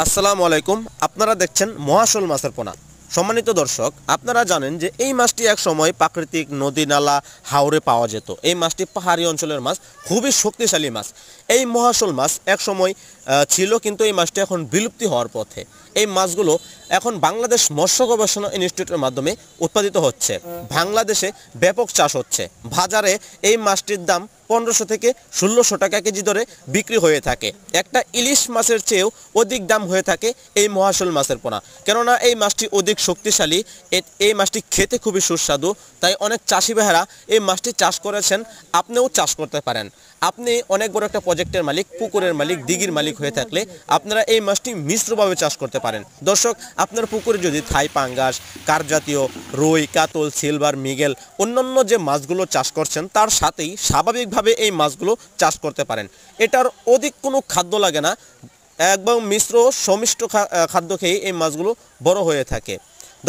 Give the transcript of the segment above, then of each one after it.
আসসালামু আলাইকুম। আপনারা দেখছেন মহাশোল মাছের পোনা। সম্মানিত দর্শক, আপনারা জানেন যে এই মাছটি এক সময় প্রাকৃতিক নদী নালা হাওরে পাওয়া যেত। এই মাছটি পাহাড়ি অঞ্চলের মাছ, খুবই শক্তিশালী মাছ। এই মহাশোল মাছ এক সময় ছিল, কিন্তু এই মাছটি এখন বিলুপ্তি হওয়ার পথে। এই মাছগুলো এখন বাংলাদেশ মৎস্য গবেষণা ইনস্টিটিউটের মাধ্যমে উৎপাদিত হচ্ছে। বাংলাদেশে ব্যাপক চাষ হচ্ছে। বাজারে এই মাছটির দাম 1500 থেকে 1600 টাকা কেজি দরে বিক্রি হয়ে থাকে। একটা ইলিশ মাছের চেয়েও অধিক দাম হয়ে থাকে এই মহাশোল মাছের পোনা, কেননা এই মাছটি অধিক শক্তিশালী। এই মাছটি খেতে খুবই সুস্বাদু, তাই অনেক চাষি ভাইয়েরা এই মাছটি চাষ করেছেন। আপনিও চাষ করতে পারেন। আপনি অনেক বড় একটা প্রজেক্টের মালিক, পুকুরের মালিক, দিঘির মালিক হয়ে থাকলে আপনারা এই মাছটি মিশ্রভাবে চাষ করতে পারেন। দর্শক, আপনার পুকুরে যদি থাই, পাঙ্গাস, কার্পজাতীয়, রুই, কাতল, সিলভার, মৃগেল, অন্যান্য যে মাছগুলো চাষ করছেন তার সাথেই স্বাভাবিকভাবে এই মাছগুলো চাষ করতে পারেন। এটার অধিক কোনো খাদ্য লাগে না, একদম সমিষ্ট খাদ্য খেয়ে এই মাছগুলো বড় হয়ে থাকে।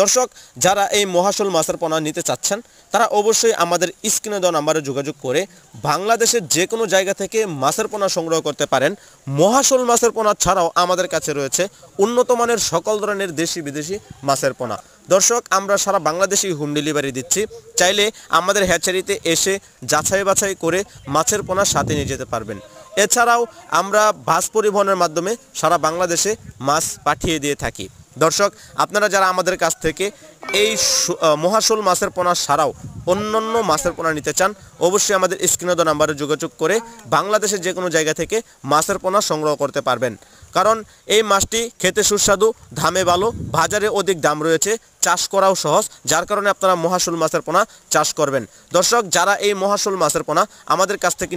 দর্শক, যারা এই মহাশোল মাছের পোনা নিতে চাচ্ছেন তারা অবশ্যই আমাদের স্ক্রিনে দেওয়া নাম্বারে যোগাযোগ করে বাংলাদেশের যে কোনো জায়গা থেকে মাছের পোনা সংগ্রহ করতে পারেন। মহাশোল মাছের পোনা ছাড়াও আমাদের কাছে রয়েছে উন্নত মানের সকল ধরনের দেশি বিদেশি মাছের পোনা। দর্শক, আমরা সারা বাংলাদেশে হোম ডেলিভারি দিচ্ছি। চাইলে আমাদের হ্যাচারিতে এসে যাচাই বাছাই করে মাছের পোনা সাথে নিয়ে যেতে পারবেন। এছাড়াও আমরা বাস পরিবহনের মাধ্যমে সারা বাংলাদেশে মাছ পাঠিয়ে দিয়ে থাকি। দর্শক, আপনারা যারা আমাদের কাছ থেকে এই মহাশোল মাছের পোনা ছাড়াও অন্যান্য মাছের পোনা নিতে চান, অবশ্যই আমাদের স্ক্রিনে দেওয়া নাম্বারে যোগাযোগ করে বাংলাদেশের যে কোনো জায়গা থেকে মাছের পোনা সংগ্রহ করতে পারবেন। কারণ এই মাছটি খেতে সুস্বাদু, দামে ভালো, বাজারে অধিক দাম রয়েছে, চাষ করাও সহজ, যার কারণে আপনারা মহাশোল মাছের পোনা চাষ করবেন। দর্শক, যারা এই মহাশোল মাছের পোনা আমাদের কাছ থেকে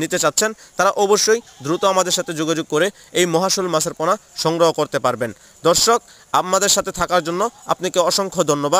নিতে চাচ্ছেন তারা অবশ্যই দ্রুত আমাদের সাথে যোগাযোগ করে এই মহাশোল মাছের পোনা সংগ্রহ করতে পারবেন। দর্শক, আমাদের সাথে থাকার জন্য আপনাকে অসংখ্য ধন্যবাদ।